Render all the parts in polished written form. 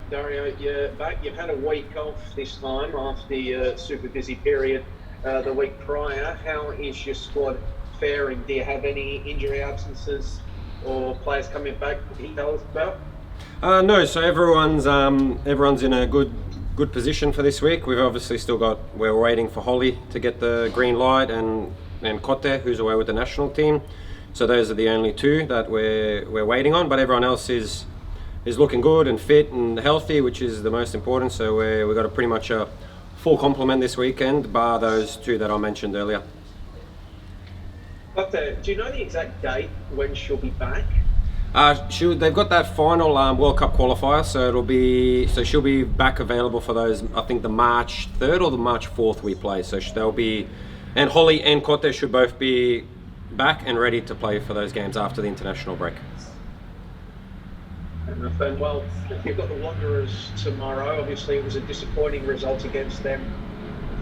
Dario, you're back. You've had a week off this time after the super busy period the week prior. How is your squad faring? Do you have any injury absences or players coming back that you can tell us about? No, so everyone's in a good position for this week. We've obviously still we're waiting for Holly to get the green light and Kote, who's away with the national team. So those are the only two that we're waiting on. But everyone else is looking good and fit and healthy, which is the most important. So we've got pretty much a full complement this weekend, bar those two that I mentioned earlier. But do you know the exact date when she'll be back? They've got that final World Cup qualifier, so she'll be back available for those. I think the March 3rd or the March 4th we play. So they'll be, and Holly and Kote should both be back and ready to play for those games after the international break. And well, you've got the Wanderers tomorrow. Obviously, it was a disappointing result against them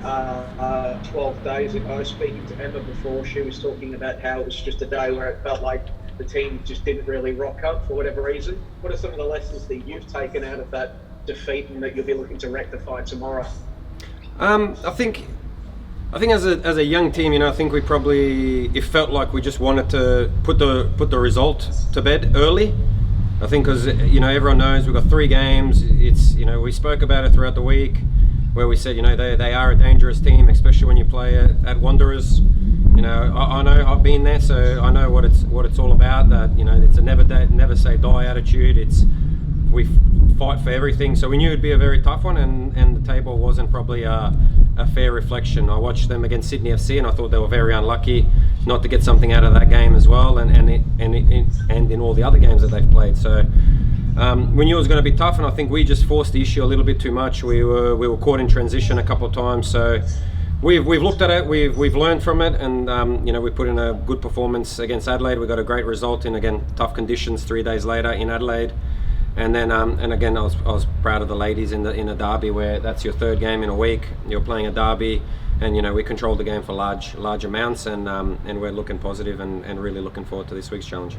12 days ago. Speaking to Emma before, she was talking about how it was just a day where it felt like the team just didn't really rock up for whatever reason. What are some of the lessons that you've taken out of that defeat and that you'll be looking to rectify tomorrow? I think as a young team, I think it felt like we just wanted to put the result to bed early. I think because everyone knows we've got 3 games. It's we spoke about it throughout the week, where we said they are a dangerous team, especially when you play at Wanderers. I know I've been there, so I know what it's all about. That it's a never say die attitude. We fight for everything. So we knew it'd be a very tough one, and the table wasn't probably a fair reflection. I watched them against Sydney FC, and I thought they were very unlucky not to get something out of that game as well, and in all the other games that they've played. So we knew it was going to be tough, and I think we just forced the issue a little bit too much. We were caught in transition a couple of times, so. We've looked at it, we've learned from it, and we put in a good performance against Adelaide. We got a great result in, again, tough conditions 3 days later in Adelaide, and then and again I was proud of the ladies in a derby where that's your 3rd game in a week. You're playing a derby, and we controlled the game for large amounts, and we're looking positive and really looking forward to this week's challenge.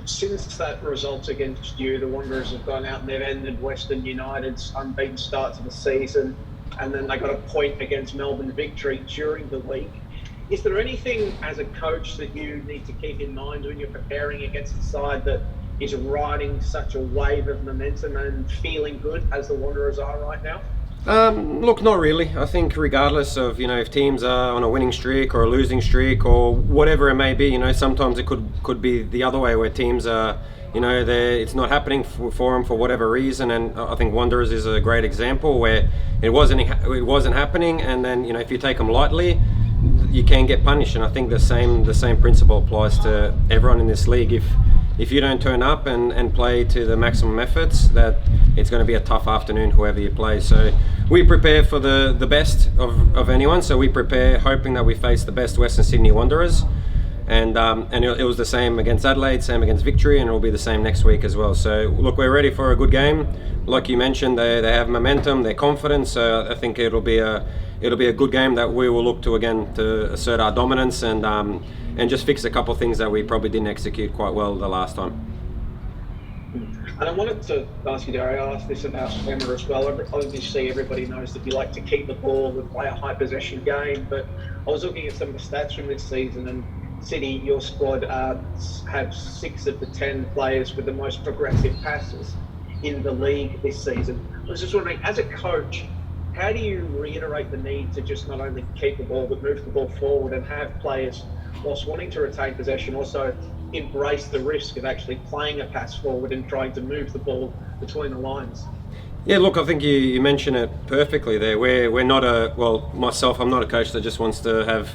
Since that result against you, the Wanderers have gone out and they've ended Western United's unbeaten start to the season. And then they got a point against Melbourne Victory during the week. Is there anything as a coach that you need to keep in mind when you're preparing against a side that is riding such a wave of momentum and feeling good as the Wanderers are right now? Look, not really. I think regardless of if teams are on a winning streak or a losing streak or whatever it may be, sometimes it could be the other way where teams are. It's not happening for them for whatever reason, and I think Wanderers is a great example where it wasn't happening, and then if you take them lightly, you can get punished. And I think the same principle applies to everyone in this league. If you don't turn up and play to the maximum efforts, that it's going to be a tough afternoon whoever you play. So we prepare for the best of anyone. So we prepare hoping that we face the best Western Sydney Wanderers. And it was the same against Adelaide, same against Victory, and it'll be the same next week as well. So look, we're ready for a good game. Like you mentioned, they have momentum, they're confident. So I think it'll be a good game that we will look to again to assert our dominance and just fix a couple of things that we probably didn't execute quite well the last time. And I wanted to ask you, Dario, I asked this about Emma as well. Obviously, everybody knows that you like to keep the ball and play a high possession game, but I was looking at some of the stats from this season, and City, your squad, have 6 of the 10 players with the most progressive passes in the league this season. I was just wondering, as a coach, how do you reiterate the need to just not only keep the ball but move the ball forward and have players, whilst wanting to retain possession, also embrace the risk of actually playing a pass forward and trying to move the ball between the lines? Yeah, look, I think you mentioned it perfectly there. We're not myself, I'm not a coach that just wants to have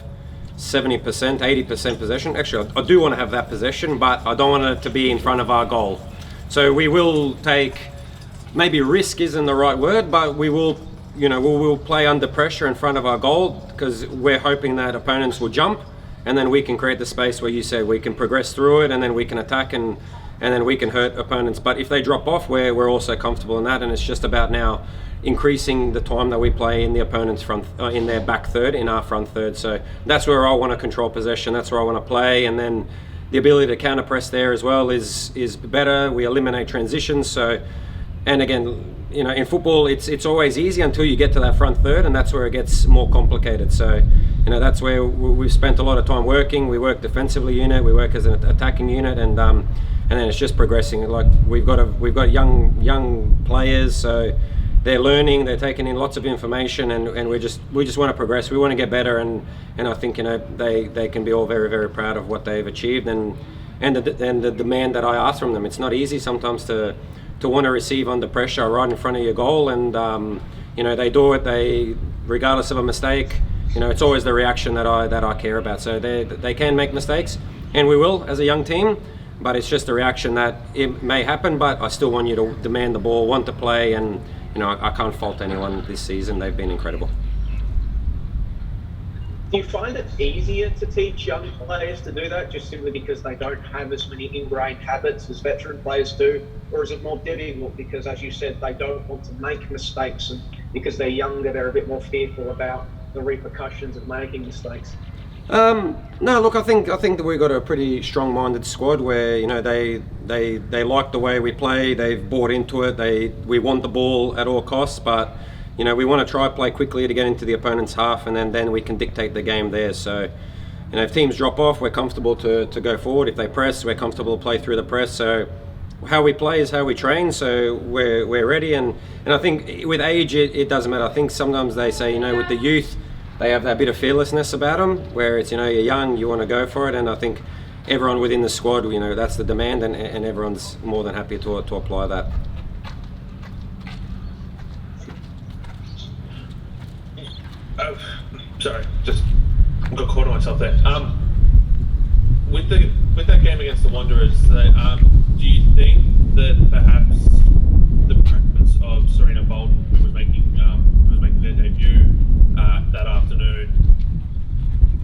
70%, 80% possession. Actually, I do want to have that possession, but I don't want it to be in front of our goal. So we will take, maybe risk isn't the right word, but we will play under pressure in front of our goal because we're hoping that opponents will jump, and then we can create the space where you say we can progress through it, and then we can attack and then we can hurt opponents. But if they drop off, we're also comfortable in that, and it's just about now increasing the time that we play in the opponent's front, in their back third, in our front third. So that's where I want to control possession. That's where I want to play, and then the ability to counter press there as well is better. We eliminate transitions, so And again, in football, it's always easy until you get to that front third, and that's where it gets more complicated. So, that's where we've spent a lot of time working. We work defensively unit, we work as an attacking unit, and then it's just progressing. Like we've got young players, so they're learning, they're taking in lots of information, and we just want to progress. We want to get better, and I think they can be all very, very proud of what they've achieved, and the demand that I ask from them. It's not easy sometimes to want to receive under pressure right in front of your goal, and they do it. They, regardless of a mistake, it's always the reaction that I care about. So they can make mistakes, and we will as a young team. But it's just a reaction that it may happen. But I still want you to demand the ball, want to play, and I can't fault anyone this season. They've been incredible. Do you find it easier to teach young players to do that just simply because they don't have as many ingrained habits as veteran players do? Or is it more difficult because, as you said, they don't want to make mistakes, and because they're younger, they're a bit more fearful about the repercussions of making mistakes? No, look, I think that we've got a pretty strong-minded squad where they like the way we play. They've bought into it. We want the ball at all costs, but we want to try play quickly to get into the opponent's half, and then we can dictate the game there. So, if teams drop off, we're comfortable to go forward. If they press, we're comfortable to play through the press. So, how we play is how we train. So we're ready, and I think with age it doesn't matter. I think sometimes they say with the youth, they have that bit of fearlessness about them, where it's you're young, you want to go for it, and I think everyone within the squad, that's the demand, and everyone's more than happy to apply that. Sorry, just got caught on myself there. With that game against the Wanderers, do you think that perhaps the preference of Serena Bolton, who was making their debut that afternoon,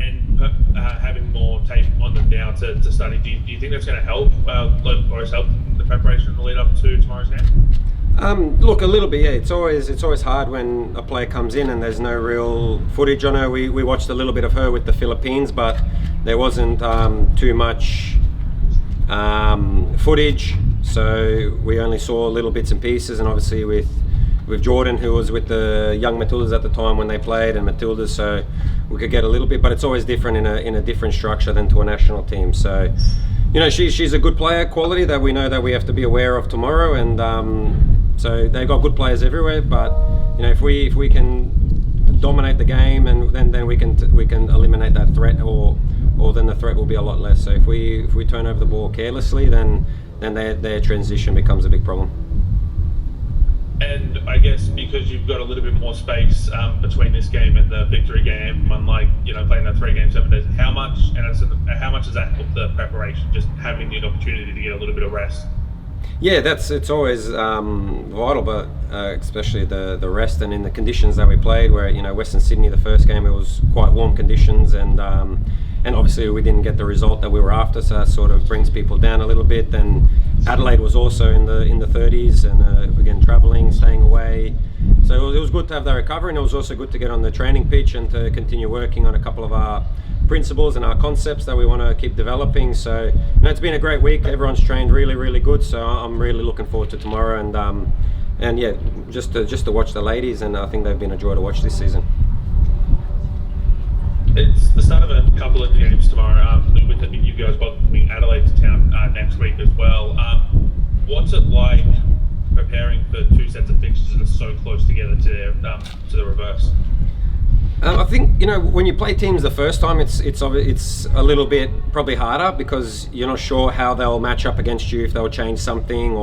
and having more tape on them now to study, do you think that's going to help, or has helped the preparation in the lead up to tomorrow's game? Look, a little bit, yeah. It's always hard when a player comes in and there's no real footage. I know we watched a little bit of her with the Philippines, but there wasn't too much footage, so we only saw little bits and pieces. And obviously with Jordan, who was with the young Matildas at the time when they played, and Matildas, so we could get a little bit, but it's always different in a different structure than to a national team. So she's a good player quality that we know that we have to be aware of tomorrow, and so they've got good players everywhere. But if we can dominate the game, and then we can eliminate that threat, or then the threat will be a lot less. So if we turn over the ball carelessly, then their transition becomes a big problem. And I guess because you've got a little bit more space between this game and the victory game, unlike playing that 3 games 7 days, how much does that help the preparation? Just having the opportunity to get a little bit of rest. Yeah, it's always vital, but especially the rest, and in the conditions that we played, where Western Sydney, the first game, it was quite warm conditions, and obviously we didn't get the result that we were after, so that sort of brings people down a little bit. Then Adelaide was also in the 30s, and again travelling, staying away, so it was good to have that recovery, and it was also good to get on the training pitch and to continue working on a couple of our principles and our concepts that we want to keep developing. So it's been a great week. Everyone's trained really, really good, so I'm really looking forward to tomorrow, and yeah, just to watch the ladies, and I think they've been a joy to watch this season. It's the start of a couple of games tomorrow, with you guys both coming Adelaide to town next week as well. What's it like preparing for 2 sets of fixtures that are so close together to the reverse? I think when you play teams the first time, it's a little bit probably harder, because you're not sure how they'll match up against you, if they'll change something,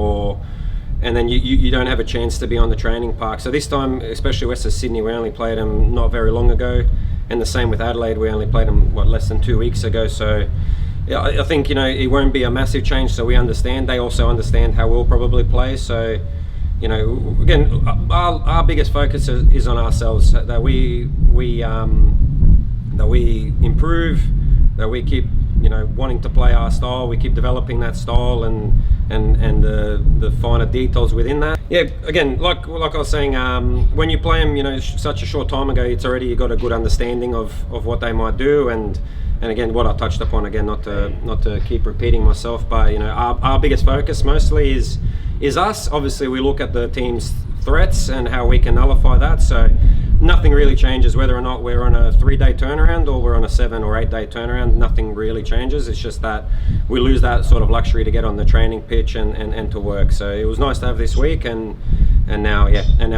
and then you don't have a chance to be on the training park. So this time, especially Western Sydney, we only played them not very long ago, and the same with Adelaide, we only played them less than 2 weeks ago. So yeah, I think it won't be a massive change. So we understand, they also understand how we'll probably play. So again, our biggest focus is on ourselves, that we improve, that we keep wanting to play our style, we keep developing that style, and the finer details within that. Yeah, again, like I was saying, when you play them, such a short time ago, it's already you got a good understanding of what they might do, and again, what I touched upon, again, not to keep repeating myself, but our biggest focus mostly is is us. Obviously, we look at the team's threats and how we can nullify that. So nothing really changes whether or not we're on a 3-day turnaround or we're on a 7 or 8-day turnaround. Nothing really changes. It's just that we lose that sort of luxury to get on the training pitch and to work. So it was nice to have this week, and now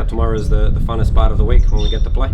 tomorrow is the funnest part of the week when we get to play.